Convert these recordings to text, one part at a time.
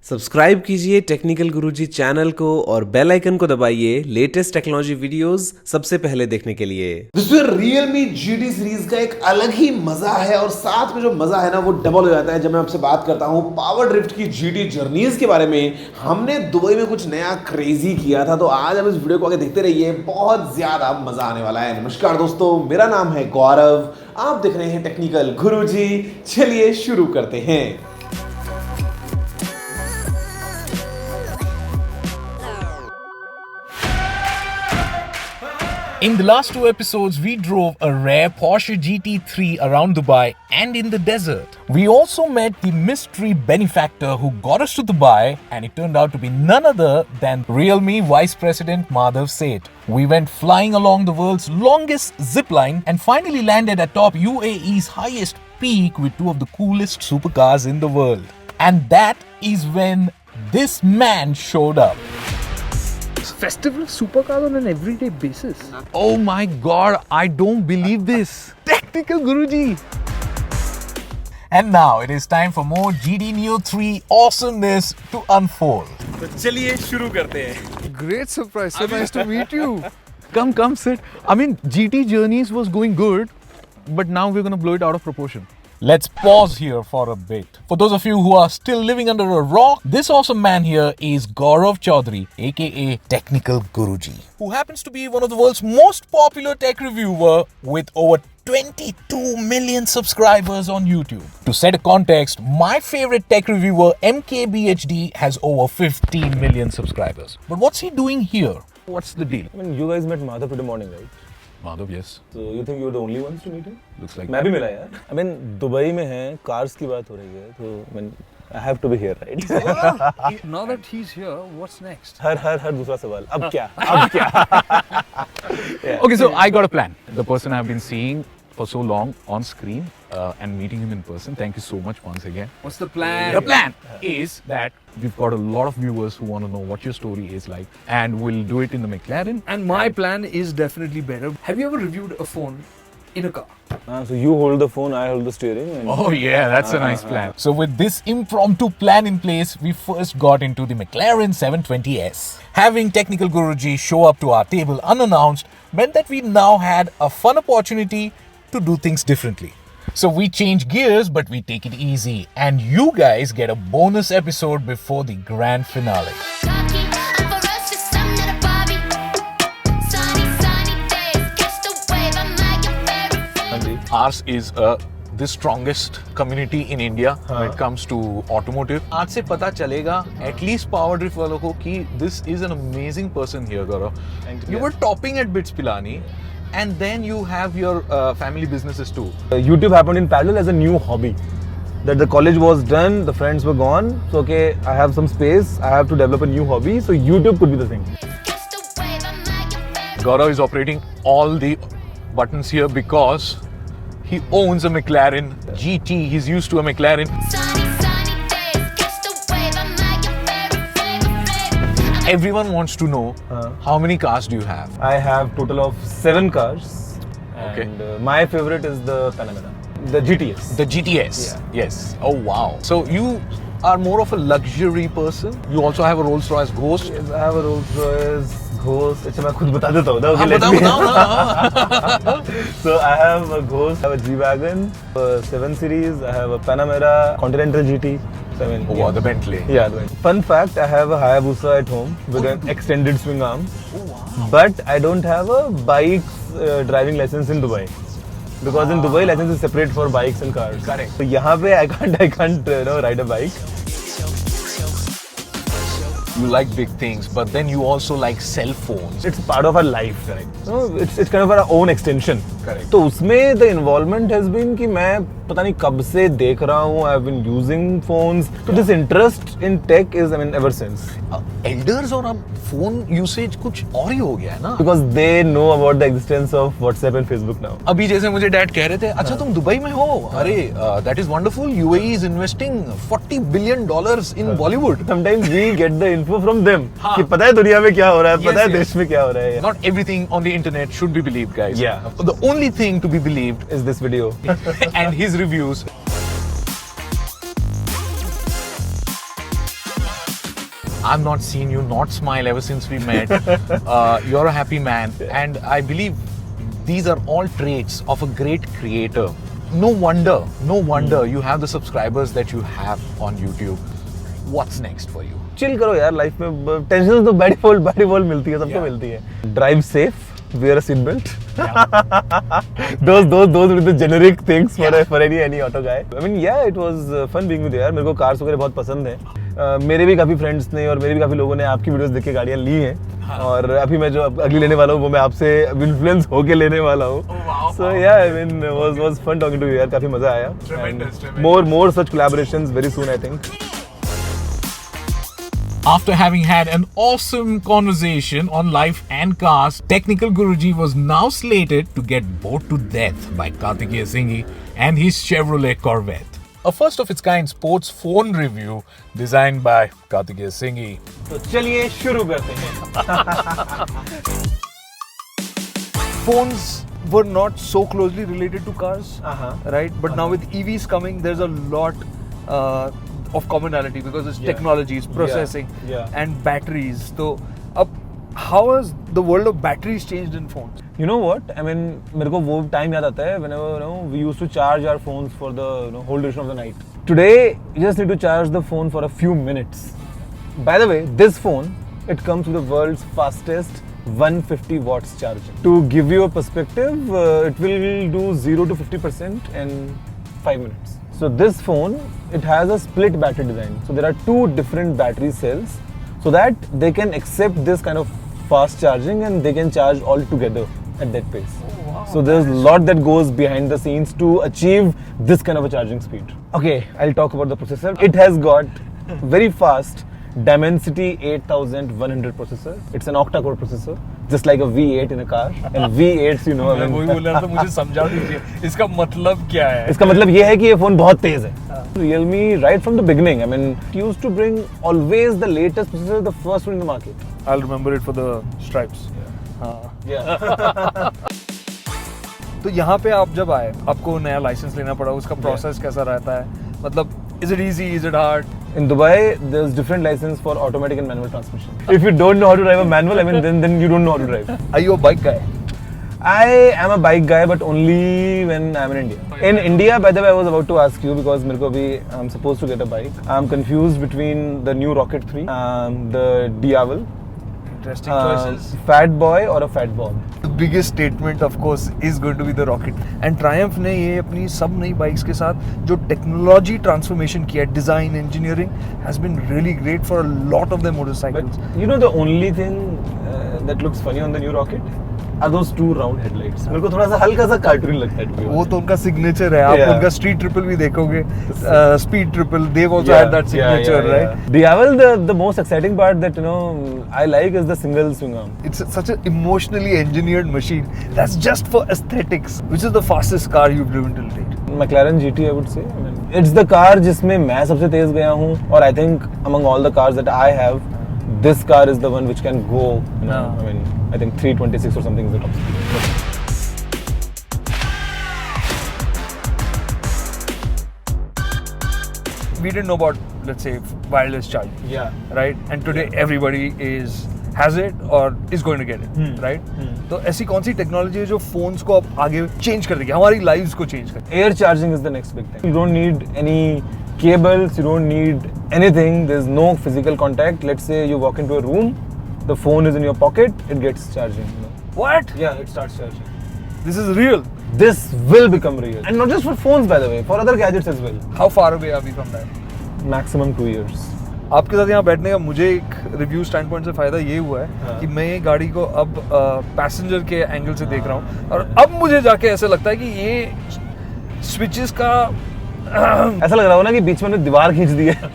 Subscribe कीजिए technical गुरुजी channel को और बेल आइकन को दबाइए लेटेस्ट टेक्नोलॉजी वीडियोस सबसे पहले देखने के लिए। दोस्तों Realme GT सीरीज का एक अलग ही मजा है और साथ में जो मजा है ना वो डबल हो जाता है जब मैं आपसे बात करता हूं पावर ड्रिफ्ट की GT जर्नीज के बारे में। हमने दुबई में कुछ नया क्रेजी किया था, तो आज हम इस वीडियो को आगे देखते रहिए, बहुत ज्यादा मजा आने वाला है। नमस्कार दोस्तों, मेरा नाम है गौरव, आप देख रहे हैं टेक्निकल गुरुजी। चलिए शुरू करते हैं। In the last two episodes, we drove a rare Porsche GT3 around Dubai and in the desert. We also met the mystery benefactor who got us to Dubai, and it turned out to be none other than Realme Vice President Madhav Seth. We went flying along the world's longest zip line and finally landed atop UAE's highest peak with two of the coolest supercars in the world. And that is when this man showed up. Festival of supercars on an everyday basis. Oh my god, I don't believe this. Technical Guruji. And now it is time for more GT Neo 3 awesomeness to unfold. तो चलिए शुरू करते हैं। Great surprise. So nice to meet you. Come, sit. I mean, GT Journeys was going good, but now we're gonna blow it out of proportion. Let's pause here for a bit. For those of you who are still living under a rock, this awesome man here is Gaurav Chaudhary, aka Technical Guruji, who happens to be one of the world's most popular tech reviewer with over 22 million subscribers on YouTube. To set a context, my favorite tech reviewer MKBHD has over 15 million subscribers. But what's he doing here? What's the deal? I mean, you guys met Madhav today morning, right? Madhav, yes. So you think you were the only ones to meet him? Looks like मैं भी मिला यार. I mean, Dubai में हैं, cars की बात हो रही है, तो I mean, I have to be here, right? Now that he's here, what's next? हर दूसरा सवाल. अब क्या? अब क्या? Yeah. Okay, so I got a plan. The person I've been seeing for so long on screen and meeting him in person. Thank you so much once again. What's the plan? The plan is that we've got a lot of viewers who want to know what your story is like, and we'll do it in the McLaren. And my plan is definitely better. Have you ever reviewed a phone in a car? So you hold the phone, I hold the steering. And Oh yeah, that's a nice plan. So with this impromptu plan in place, we first got into the McLaren 720S. Having Technical Guruji show up to our table unannounced meant that we now had a fun opportunity to do things differently. So we change gears, but we take it easy, and you guys get a bonus episode before the grand finale. Ours is the strongest community in India when it comes to automotive. आज से पता चलेगा at least power drift वालों को कि this is an amazing person here, Gaurav. You were topping at Bits Pilani, and then you have your family businesses too. YouTube happened in parallel as a new hobby. That the college was done, the friends were gone. So okay, I have some space. I have to develop a new hobby. So YouTube could be the thing. Gaurav is operating all the buttons here because he owns a McLaren GT. He's used to a McLaren. Everyone wants to know how many cars do you have? I have total of 7 cars. Okay. And my favorite is the Panamera, the GTS. The GTS. Yeah. Yes. Oh wow. So you are more of a luxury person. You also have a Rolls-Royce Ghost. Yes, I have a Rolls-Royce Ghost. अच्छा मैं खुद बता देता हूँ ना. हाँ, Okay, let बताओ, me. बताओ. So I have a Ghost, I have a G-Wagon, a 7 Series, I have a Panamera, Continental GT. So, I mean, Oh wow, the Bentley. Yeah, the Bentley. Fun fact, I have a Hayabusa at home with an extended swing arm. Oh wow. But I don't have a bike driving license in Dubai. Because in Dubai, license is separate for bikes and cars. Correct. So यहाँ पे I can't ride a bike. You like big things, but then you also like cell phones. It's part of our life. Correct. No, it's kind of our own extension. Correct. तो उसमें the involvement has been कि मैं पता नहीं कब से देख रहा हूँ. I've been using phones. So this interest in tech is, I mean, ever since. Elders और अब phone usage कुछ और ही हो गया है ना? Because they know about the existence of WhatsApp and Facebook now. अभी जैसे मुझे डैड कह रहे थे, अच्छा तुम दुबई में हो? अरे, that is wonderful. UAE is investing $40 billion in Bollywood. Sometimes we get the info from them. हाँ. कि पता है दुनिया में क्या हो रहा है, Yes, पता है yes. देश में क्या हो रहा है. Not everything on the internet should be believed, guys. Yeah. The only thing to be believed Is this video? and his reviews. I've not seen you not smile ever since we met. You're a happy man, and I believe these are all traits of a great creator. No wonder you have the subscribers that you have on YouTube. What's next for you? Chill करो यार life में, tension तो by default मिलती है, सबको मिलती है. Drive safe, wear a seat belt. those were the generic things for any auto guy. I mean yeah, it was fun being with you यार. मेरे को कार्स वगैरह बहुत पसंद है. मेरे भी काफी फ्रेंड्स ने और मेरे भी काफी लोगों ने आपकी वीडियोस देख के गाड़ियां ली हैं. और अभी मैं जो अगली लेने वाला हूँ वो मैं आपसे इन्फ्लुएंस होके लेने वाला हूँ. So yeah, I mean was fun talking to you यार. काफी मजा आया. Tremendous. More such collaborations very soon I think. After having had an awesome conversation on life and cars, Technical Guruji was now slated to get bored to death by Kartikeya Singhi and his Chevrolet Corvette. A first of its kind sports phone review designed by Kartikeya Singhi. तो चलिए शुरू करते हैं. Phones were not so closely related to cars, right? But now with EVs coming, there's a lot of commonality because it's technology, it's processing, and batteries. So, how has the world of batteries changed in phones? You know what? I mean, मेरे को वो time याद आता है whenever we used to charge our phones for the whole duration of the night. Today, you just need to charge the phone for a few minutes. By the way, this phone, it comes with the world's fastest 150 watts charger. To give you a perspective, it will do 0 to 50% in 5 minutes. So this phone, it has a split battery design. So there are two different battery cells so that they can accept this kind of fast charging and they can charge all together at that pace. Oh, wow, so there's a lot that goes behind the scenes to achieve this kind of a charging speed. Okay, I'll talk about the processor. It has got very fast Dimensity 8100 processor. It's an octa-core processor, just like a V8 in a car. And V8s, you know, मैं वही बोल रहा था, मुझे समझा दीजिए इसका मतलब क्या है. इसका मतलब ये है कि ये फोन बहुत तेज है. Realme, right from the beginning, I mean, it used to bring always the latest processor, the first one in the market. I'll remember it for the stripes. Yeah. तो यहाँ पे आप जब आए, आपको नया लाइसेंस लेना पड़ा, उसका प्रोसेस कैसा रहता है? मतलब, is it easy, is it hard? In Dubai, there's different license for automatic and manual transmission. If you don't know how to drive a manual, I mean, then you don't know how to drive. Are you a bike guy? I am a bike guy, but only when I'm in India. In India, by the way, I was about to ask you because मेरे को भी I'm supposed to get a bike. I'm confused between the new Rocket 3, the Diavel, Interesting choices. Fat Boy or a Fat Bob. The biggest statement, of course, is going to be the Rocket. And Triumph ने ये अपनी सब नई bikes के साथ जो technology transformation किया, design, engineering, has been really great for a lot of their motorcycles. But you know the only thing that looks funny on the new Rocket are those two round headlights. मेरे को थोड़ा सा हल्का सा cartoon लगता है. वो तो उनका सिग्नेचर है. आप उनका स्ट्रीट ट्रिपल भी देखोगे, speed triple, they've also had that signature, right? Diavel, the most exciting part that I like is the single swing arm. It's such an emotionally engineered machine that's just for aesthetics. Which is the fastest car you've driven till date? McLaren GT, I would say. I mean, it's the car जिसमें मैं सबसे तेज गया हूँ. और I think among all the cars that I have, this car is the one which can go. I mean, I think 326 or something is the top speed. We didn't know about, let's say, wireless charging. Yeah. Right? And today everybody has it or is going to get it. Right? तो ऐसी कौन सी technology है जो phones को अब आगे change कर देगी, हमारी लाइव्स को चेंज कर देगी? Air charging is the next big thing. You don't need any cables, you don't need anything. There's no physical contact. Let's say you walk into a room, the phone is in your pocket, it gets charging. What? Yeah, it starts charging. This is real. This will become real. And not just for phones, by the way, for other gadgets as well. How far away are we from that? Maximum 2 years. आपके साथ यहाँ बैठने का मुझे एक review stand point से फायदा ये हुआ है कि मैं ये गाड़ी को अब पैसेंजर के एंगल से देख रहा हूँ और अब मुझे जाके ऐसा लगता है कि ये स्विचेस का ऐसा लग रहा हो ना कि बीच में दीवार खींच दी है,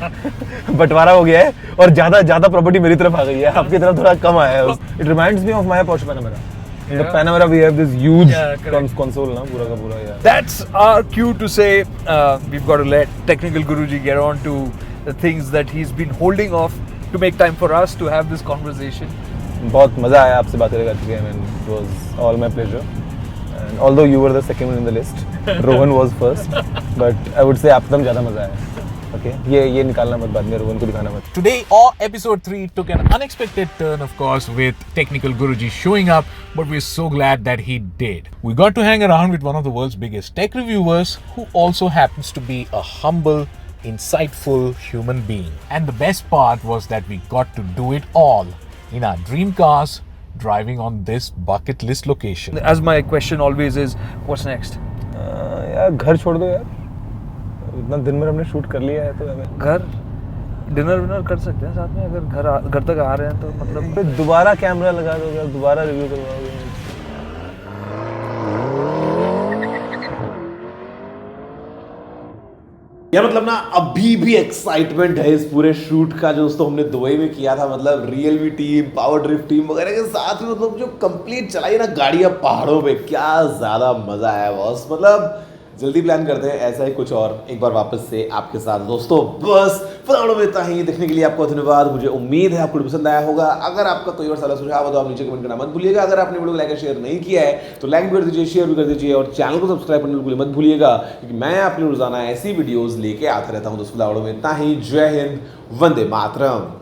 बंटवारा हो गया है और ज्यादा प्रॉपर्टी मेरी तरफ आ गई है, आपकी तरफ थोड़ा कम आया है. It reminds me of my Porsche Panamera. In the Panamera we have this huge console ना पूरा का पूरा. Yeah. That's our cue to say we've got to let Technical Guruji get on to the things that he's been holding off to make time for us to have this conversation. बहुत मजा आया आपसे बात करके. I mean, it was all my pleasure. And although you were the second one in the list, Rohan was first, but I would say आप तक ज़्यादा मजा आया. ओके ये निकालना मत बाद में, रोहन को दिखाना मत। Today, our episode 3 took an unexpected turn, of course, with Technical Guruji showing up, but we're so glad that he did. We got to hang around with one of the world's biggest tech reviewers, who also happens to be a humble, insightful human being. And the best part was that we got to do it all in our dream cars, driving on this bucket list location. As my question always is, what's next? यार घर छोड़ दो यार, इतना दिन में हमने shoot कर लिया है तो हमें घर डिनर विनर कर सकते हैं साथ में, अगर घर तक आ रहे हैं तो मतलब फिर दोबारा कैमरा लगा दोगे, दोबारा रिव्यू करवाओगे। यार मतलब ना अभी भी एक्साइटमेंट है इस पूरे शूट का जो दोस्तों हमने दुबई में किया था, मतलब Realme team, power drift team वगैरह के साथ में, मतलब जो कंप्लीट चलाई ना गाड़ियां पहाड़ों पे, क्या ज्यादा मजा आया बॉस। मतलब जल्दी प्लान करते हैं ऐसा ही कुछ और एक बार वापस से आपके साथ दोस्तों। बस फिलहाल में इतना ही, देखने के लिए आपको धन्यवाद। मुझे उम्मीद है आपको पसंद आया होगा। अगर आपका कोई और सलाह सुझाव हो तो आप नीचे कमेंट करना मत भूलिएगा। अगर आपने वीडियो को लाइक और शेयर नहीं किया है तो लाइक भी कर दीजिए, शेयर भी कर दीजिए और चैनल को सब्सक्राइब करना बिल्कुल मत भूलिएगा, क्योंकि मैं आपके लिए रोजाना ऐसी वीडियोस लेके आता रहता हूं। दोस्तों फिलहाल में इतना ही। जय हिंद, वंदे मातरम।